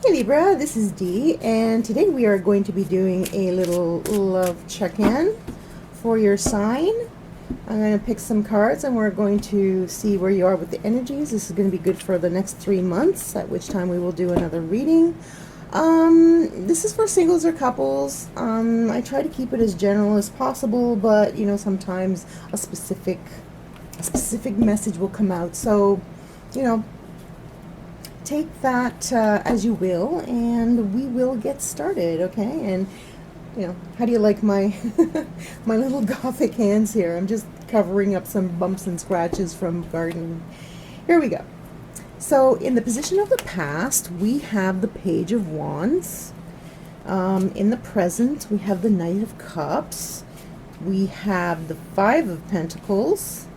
Hey Libra, this is Dee, and today we are going to be doing a little love check-in for your sign. I'm going to pick some cards and we're going to see where you are with the energies. This is going to be good for the next 3 months, at which time we will do another reading. This is for singles or couples. I try to keep it as general as possible, but sometimes a specific message will come out. So, take that as you will, and we will get started, okay? And how do you like my my little gothic hands here? I'm just covering up some bumps and scratches from gardening. Here we go. So in the position of the past, we have the Page of Wands. In the present, we have the Knight of Cups. We have the Five of Pentacles.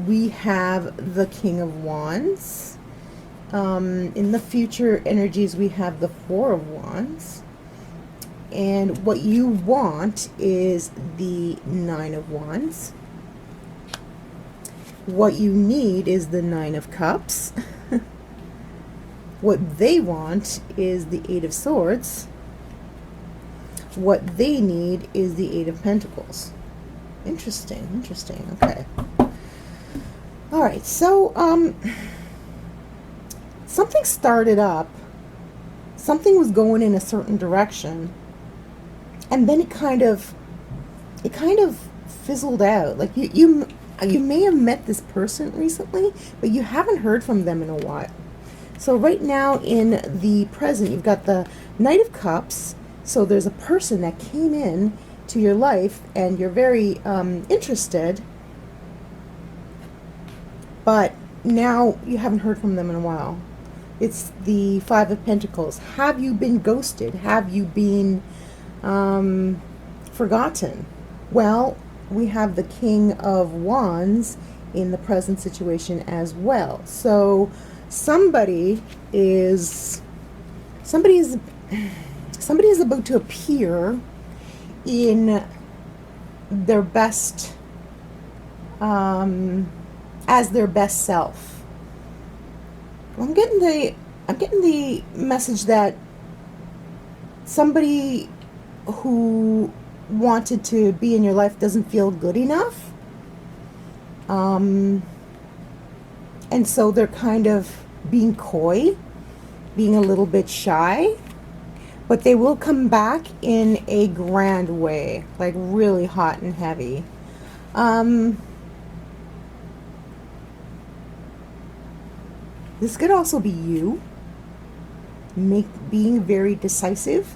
We have the King of Wands. In the future energies, we have the Four of Wands. And what you want is the Nine of Wands. What you need is the Nine of Cups. What they want is the Eight of Swords. What they need is the Eight of Pentacles. Interesting, okay. Alright, so, something started up, something was going in a certain direction, and then it kind of fizzled out. Like you may have met this person recently, but you haven't heard from them in a while. So right now in the present, you've got the Knight of Cups. So there's a person that came in to your life and you're very interested, but now you haven't heard from them in a while. It's the Five of Pentacles. Have you been ghosted? Have you been forgotten? Well, we have the King of Wands in the present situation as well. So somebody is about to appear in their best as their best self. I'm getting the message that somebody who wanted to be in your life doesn't feel good enough. And so they're kind of being coy, being a little bit shy, but they will come back in a grand way, like really hot and heavy. This could also be you being very decisive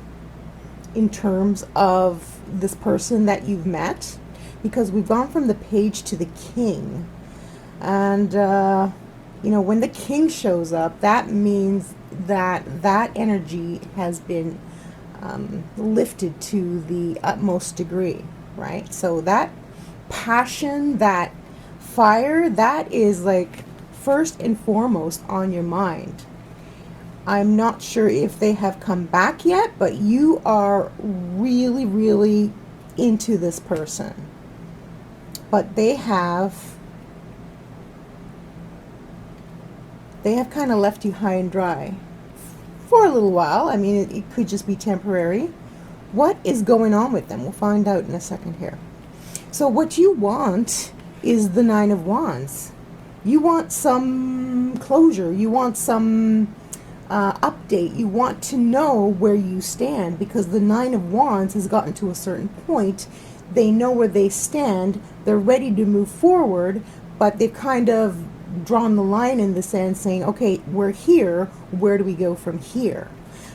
in terms of this person that you've met, because we've gone from the Page to the King. And, when the King shows up, that means that energy has been lifted to the utmost degree, right? So that passion, that fire, that is like first and foremost on your mind. I'm not sure if they have come back yet, but you are really, really into this person. But they have kind of left you high and dry for a little while. I mean, it could just be temporary. What is going on with them? We'll find out in a second here. So what you want is the Nine of Wands. You want some closure. You want some update. You want to know where you stand, because the Nine of Wands has gotten to a certain point. They know where they stand. They're ready to move forward, but they've kind of drawn the line in the sand saying, okay, we're here. Where do we go from here?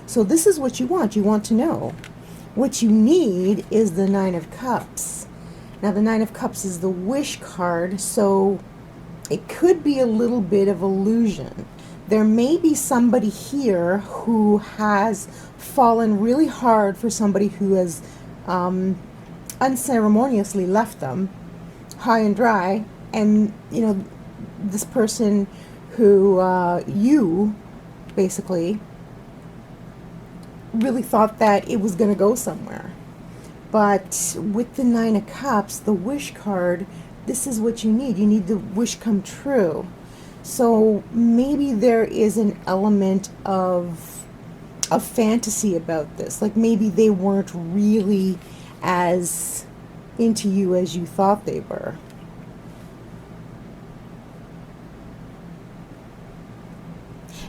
So this is what you want. You want to know. What you need is the Nine of Cups. Now, the Nine of Cups is the wish card, so it could be a little bit of illusion. There may be somebody here who has fallen really hard for somebody who has unceremoniously left them high and dry, and this person who you basically really thought that it was going to go somewhere. But with the Nine of Cups, the wish card, this is what you need. You need the wish come true. So maybe there is an element of of fantasy about this. Like maybe they weren't really as into you as you thought they were.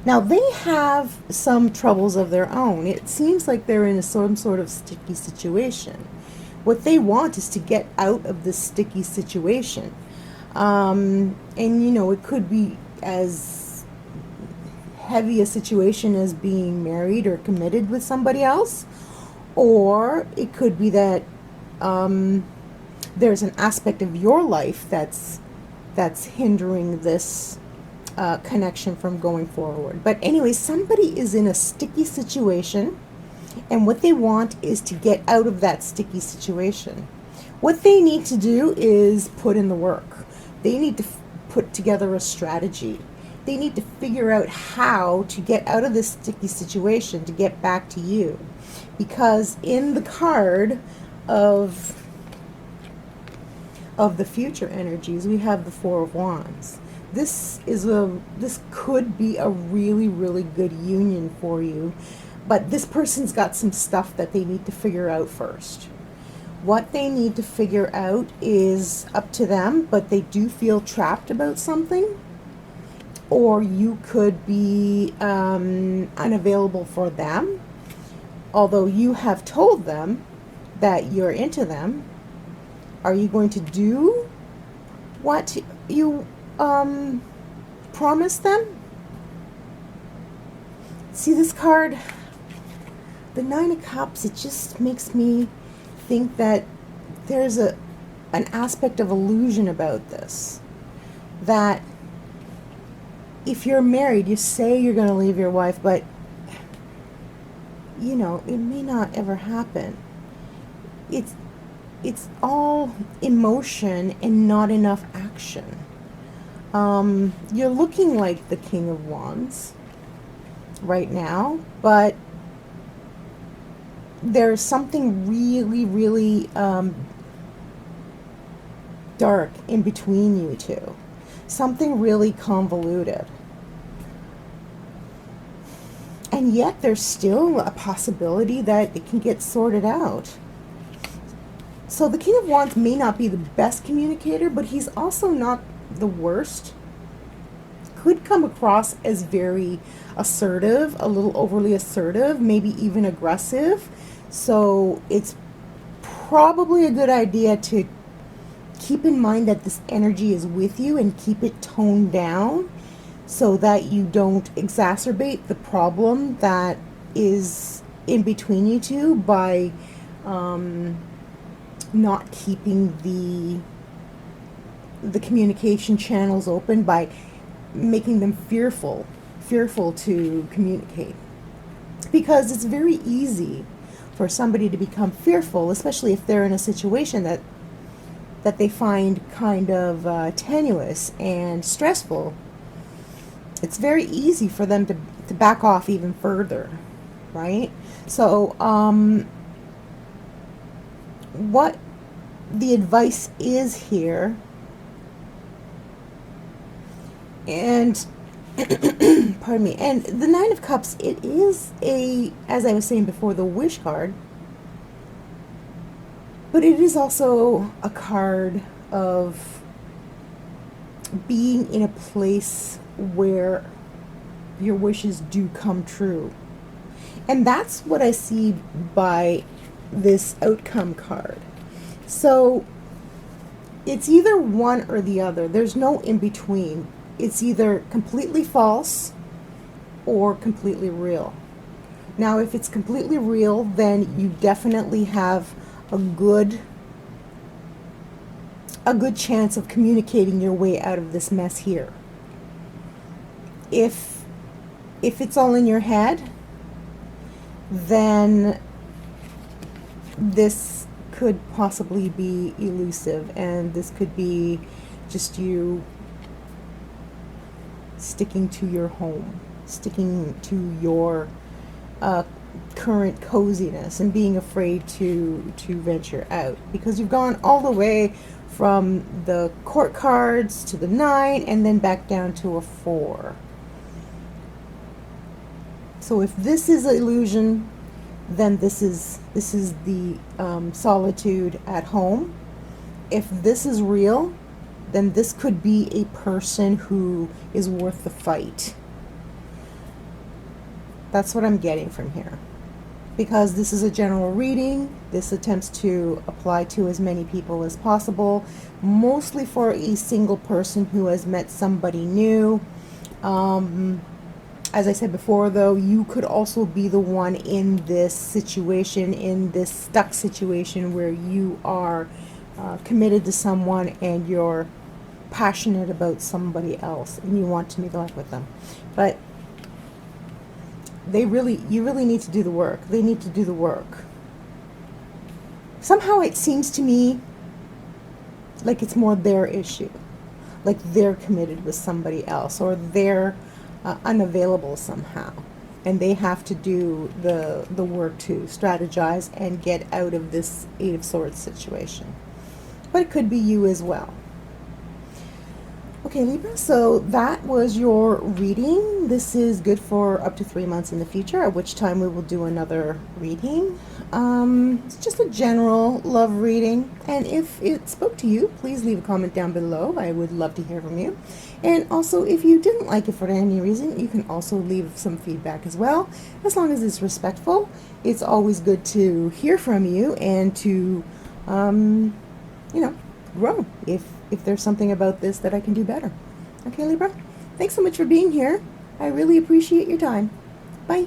Now they have some troubles of their own. It seems like they're in some sort of sticky situation. What they want is to get out of this sticky situation. And you know, it could be as heavy a situation as being married or committed with somebody else, or it could be that there's an aspect of your life that's hindering this connection from going forward. But anyway, somebody is in a sticky situation, and what they want is to get out of that sticky situation. What they need to do is put in the work. They need to put together a strategy. They need to figure out how to get out of this sticky situation to get back to you. Because in the card of the future energies, we have the Four of Wands. This could be a really, really good union for you, but this person's got some stuff that they need to figure out first. What they need to figure out is up to them, but they do feel trapped about something, or you could be unavailable for them, although you have told them that you're into them. Are you going to do what you promised them? See this card, the Nine of Cups, it just makes me think that there's an aspect of illusion about this. That if you're married, you say you're going to leave your wife, but you know, it may not ever happen. It's all emotion and not enough action. You're looking like the King of Wands right now, but there's something really, really dark in between you two. Something really convoluted. And yet there's still a possibility that it can get sorted out. So the King of Wands may not be the best communicator, but he's also not the worst. Could come across as very assertive, a little overly assertive, maybe even aggressive. So it's probably a good idea to keep in mind that this energy is with you and keep it toned down so that you don't exacerbate the problem that is in between you two by not keeping the communication channels open, by making them fearful to communicate. Because it's very easy for somebody to become fearful, especially if they're in a situation that they find kind of tenuous and stressful. It's very easy for them to back off even further, right? So what the advice is here, and pardon me, and the Nine of Cups, it is as I was saying before, the wish card, but it is also a card of being in a place where your wishes do come true. And that's what I see by this outcome card. So it's either one or the other. There's no in between. It's either completely false or completely real. Now, if it's completely real, then you definitely have a good chance of communicating your way out of this mess here. If it's all in your head, then this could possibly be elusive, and this could be just you sticking to your home, sticking to your current coziness and being afraid to venture out, because you've gone all the way from the court cards to the 9 and then back down to a 4. So if this is illusion, then this is the solitude at home. If this is real, then this could be a person who is worth the fight. That's what I'm getting from here. Because this is a general reading, this attempts to apply to as many people as possible, mostly for a single person who has met somebody new. As I said before, though, you could also be the one in this situation, in this stuck situation where you are committed to someone and you're passionate about somebody else and you want to meet up with them. But you really need to do the work. They need to do the work. Somehow it seems to me like it's more their issue. Like they're committed with somebody else, or they're unavailable somehow. And they have to do the work to strategize and get out of this Eight of Swords situation. But it could be you as well. Okay, Libra, so that was your reading. This is good for up to 3 months in the future, at which time we will do another reading. It's just a general love reading, and if it spoke to you, please leave a comment down below. I would love to hear from you. And also, if you didn't like it for any reason, you can also leave some feedback as well, as long as it's respectful. It's always good to hear from you and to, grow if there's something about this that I can do better. Okay, Libra? Thanks so much for being here. I really appreciate your time. Bye.